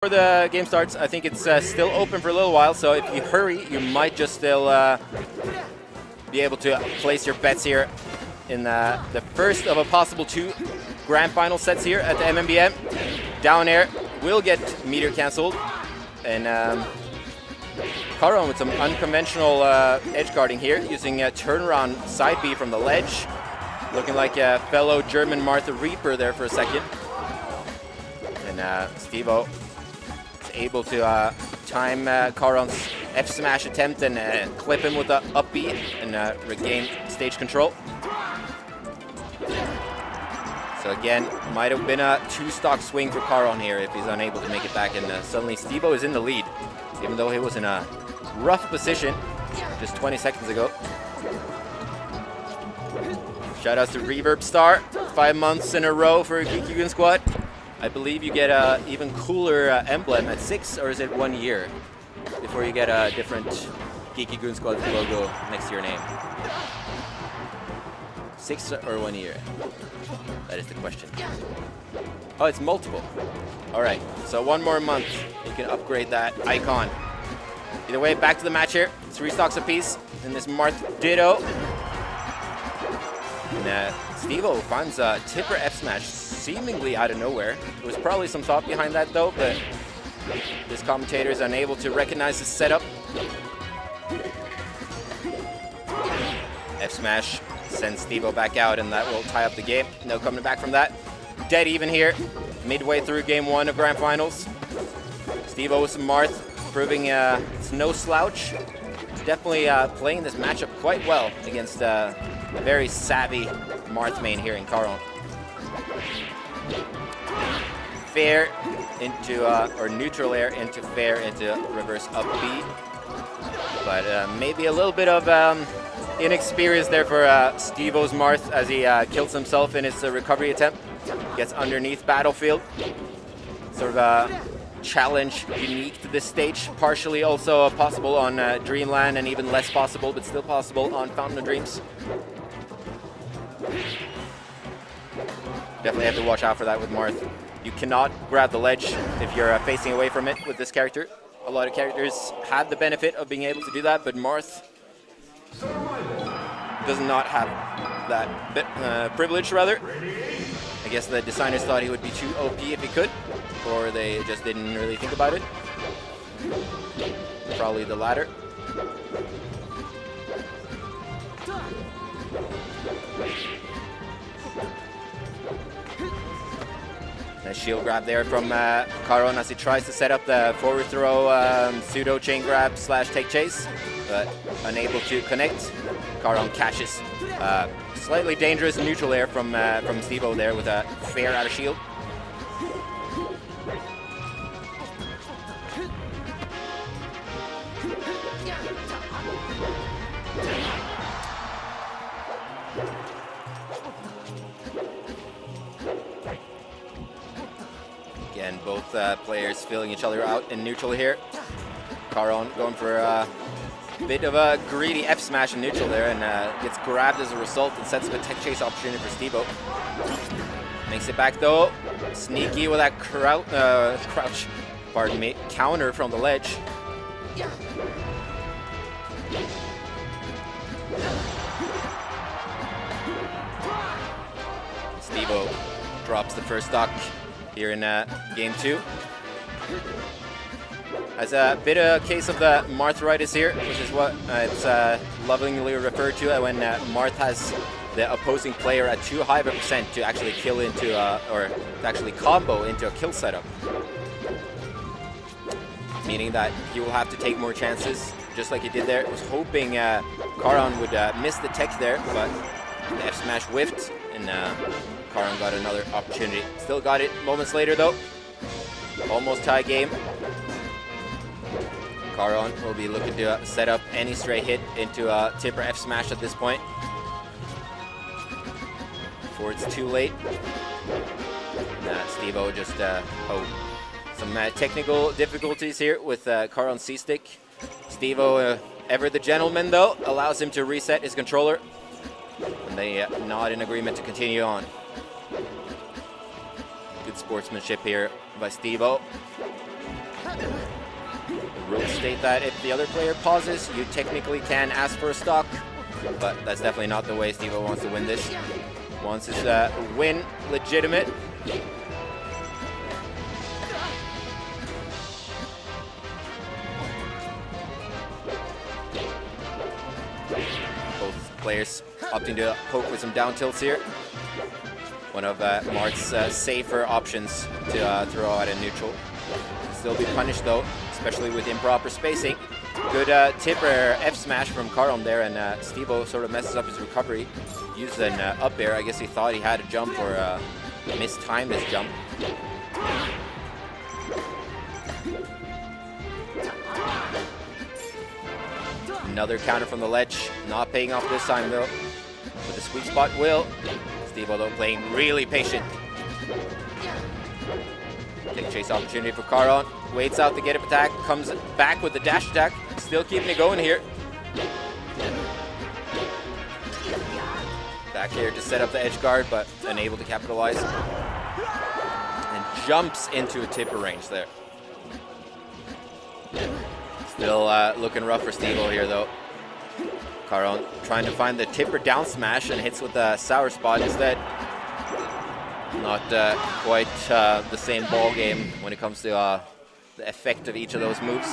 Before the game starts, I think it's still open for a little while, so if you hurry, you might just still be able to place your bets here in the first of a possible 2 grand final sets here at the MMBM. Down air will get meter cancelled, and Charon with some unconventional edge guarding here, using a turnaround side B from the ledge, looking like a fellow German Marth Reaper there for a second. And Stivo able to time Charon's F smash attempt and clip him with the up B and regain stage control. So again, might have been a 2-stock swing for Charon here if he's unable to make it back, and suddenly Stivo is in the lead, even though he was in a rough position just 20 seconds ago. Shoutouts to Reverb Star, 5 months in a row for Geeky Goon Squad. I believe you get a even cooler emblem at 6, or is it 1 year before you get a different Geeky Goon Squad logo next to your name? 6 or 1 year? That is the question. Oh, it's multiple. All right, so 1 more month, you can upgrade that icon. Either way, back to the match here. 3 stocks apiece in this Marth Ditto. And Stivo finds a tipper F smash seemingly out of nowhere. There was probably some thought behind that though, but this commentator is unable to recognize the setup. F smash sends Stivo back out, and that will tie up the game. No coming back from that. Dead even here, midway through game 1 of Grand Finals. Stivo with some Marth, proving it's no slouch. Definitely playing this matchup quite well against a very savvy Marth main here in Charon. Fair into, or neutral air into fair into reverse up B. But maybe a little bit of inexperience there for Stivo's Marth as he kills himself in his recovery attempt. Gets underneath Battlefield. Sort of a challenge unique to this stage. Partially also possible on Dreamland, and even less possible, but still possible on Fountain of Dreams. Definitely have to watch out for that with Marth. You cannot grab the ledge if you're facing away from it with this character. A lot of characters have the benefit of being able to do that, but Marth does not have that privilege, rather. I guess the designers thought he would be too OP if he could, or they just didn't really think about it. Probably the latter. A shield grab there from Charon as he tries to set up the forward throw pseudo chain grab / take chase, but unable to connect. Charon catches. Slightly dangerous neutral air from Stivo there with a fair out of shield. Again, both players feeling each other out in neutral here. Charon going for a bit of a greedy F smash in neutral there, and gets grabbed as a result and sets up a tech chase opportunity for Stivo. Makes it back though. Sneaky with that crouch, pardon me, counter from the ledge. Stivo drops the first stock here in game 2. As a bit of a case of the Marthritis here, which is what it's lovingly referred to when Marth has the opposing player at too high of a percent to actually kill into, or to actually combo into a kill setup. Meaning that he will have to take more chances, just like he did there. I was hoping Charon would miss the tech there, but the F smash whiffed, and Charon got another opportunity. Still got it moments later though. Almost tie game. Charon will be looking to set up any stray hit into a tipper F smash at this point, before it's too late. Stivo just, some technical difficulties here with Charon's C-stick. Stivo, ever the gentleman though, allows him to reset his controller, and they nod in agreement to continue on. Good sportsmanship here by Stivo. Rules state that if the other player pauses, you technically can ask for a stock, but that's definitely not the way Stivo wants to win this. Wants his win legitimate. Both players opting to poke with some down tilts here. One of Marth's safer options to throw out a neutral. Still be punished though, especially with improper spacing. Good tipper F smash from Charon there, and Stivo sort of messes up his recovery. Used an up air. I guess he thought he had a jump or mistimed his jump. Another counter from the ledge, not paying off this time though. With the sweet spot will. Stivo though playing really patient. Kick chase opportunity for Charon. Waits out the get up attack, comes back with the dash attack. Still keeping it going here. Back here to set up the edge guard, but unable to capitalize. And jumps into a tipper range there. Still looking rough for Stivo here though. Charon trying to find the tipper down smash and hits with the sour spot instead. Not quite the same ball game when it comes to the effect of each of those moves.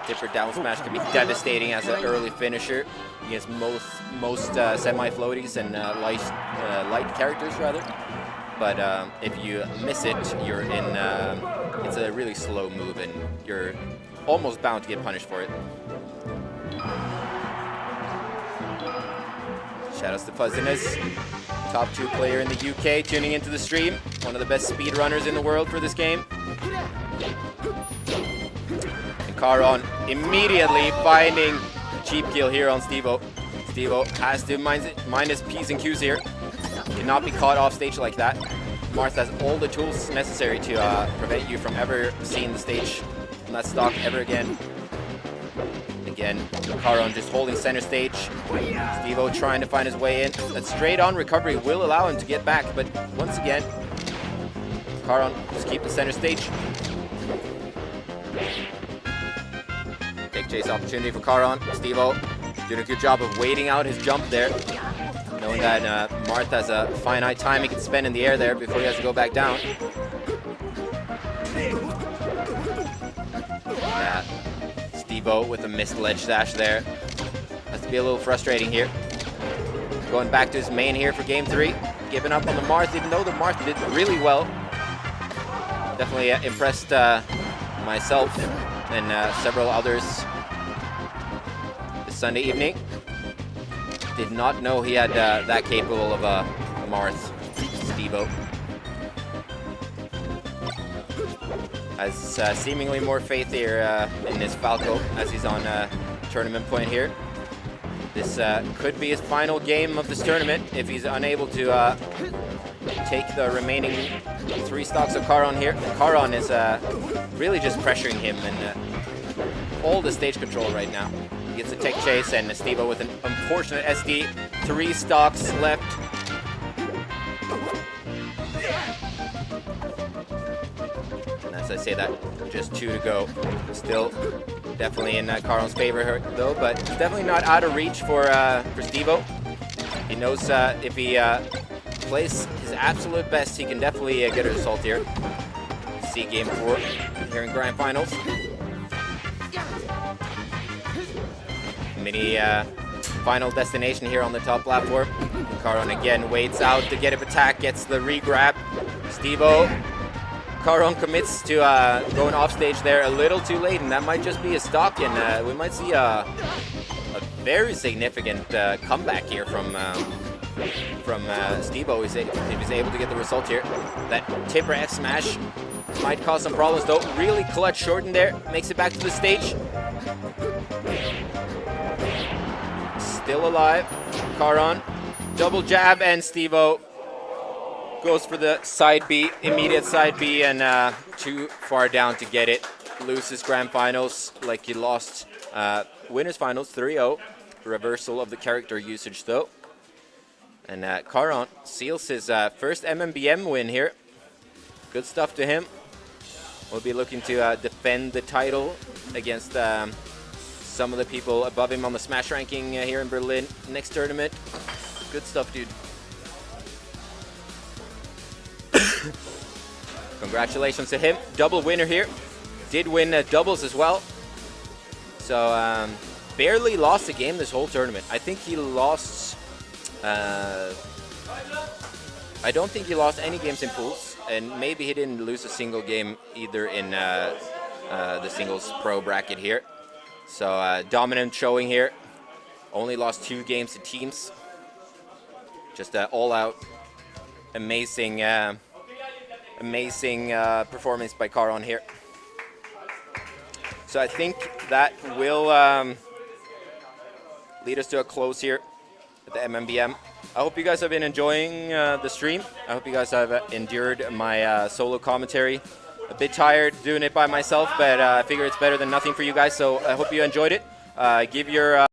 Tipper down smash can be devastating as an early finisher against most semi-floaties and light characters rather. But if you miss it, you're in. It's a really slow move, and you're almost bound to get punished for it. Shoutouts to Fuzziness, top 2 player in the UK, tuning into the stream. One of the best speedrunners in the world for this game. And Charon immediately finding a cheap kill here on Stivo. Stivo has to mind his P's and Q's here. Cannot be caught off stage like that. Marth has all the tools necessary to prevent you from ever seeing the stage on that stock ever again. Again, Charon just holding center stage. Stivo trying to find his way in. That straight on recovery will allow him to get back, but once again, Charon just keep the center stage. Kick chase opportunity for Charon. Stivo doing a good job of waiting out his jump there. Knowing that Marth has a finite time he can spend in the air there before he has to go back down. Stivo with a missed ledge dash there. Has to be a little frustrating here. Going back to his main here for game 3. Giving up on the Marth, even though the Marth did really well. Definitely impressed myself and several others this Sunday evening. Did not know he had that capable of a Marth, Stivo. Has seemingly more faith here in his Falco as he's on tournament point here. This could be his final game of this tournament if he's unable to take the remaining 3 stocks of Charon here. Charon is really just pressuring him and all the stage control right now. He gets a tech chase and Stivo with an unfortunate SD. 3 stocks left. And as I say that, just 2 to go. Still definitely in Charon's favor though, but definitely not out of reach for Stivo. He knows if he plays his absolute best, he can definitely get a result here. See game 4 here in Grand Finals. Mini final destination here on the top platform. Charon again waits out the get up attack, gets the re-grab. Stivo. Charon commits to going off stage there a little too late, and that might just be a stock, and we might see a very significant comeback here from Stivo if he's able to get the result here. That tipper F smash might cause some problems though. Really clutch shorten there, makes it back to the stage. Still alive, Charon. Double jab, and Stivo goes for the side B, immediate side B, and too far down to get it. Loses Grand Finals like he lost Winners Finals 3-0. Reversal of the character usage though. And Charon seals his first MMBM win here. Good stuff to him. We'll be looking to defend the title against some of the people above him on the Smash ranking here in Berlin next tournament. Good stuff, dude. Congratulations to him. Double winner here. Did win doubles as well. So barely lost a game this whole tournament. I think he lost... I don't think he lost any games in pools, and maybe he didn't lose a single game either in the singles pro bracket here. So dominant showing here. Only lost 2 games to teams. Just all-out amazing, amazing performance by Charon here. So I think that will lead us to a close here at the MMBM. I hope you guys have been enjoying the stream. I hope you guys have endured my solo commentary. A bit tired doing it by myself, but I figure it's better than nothing for you guys, so I hope you enjoyed it. Give your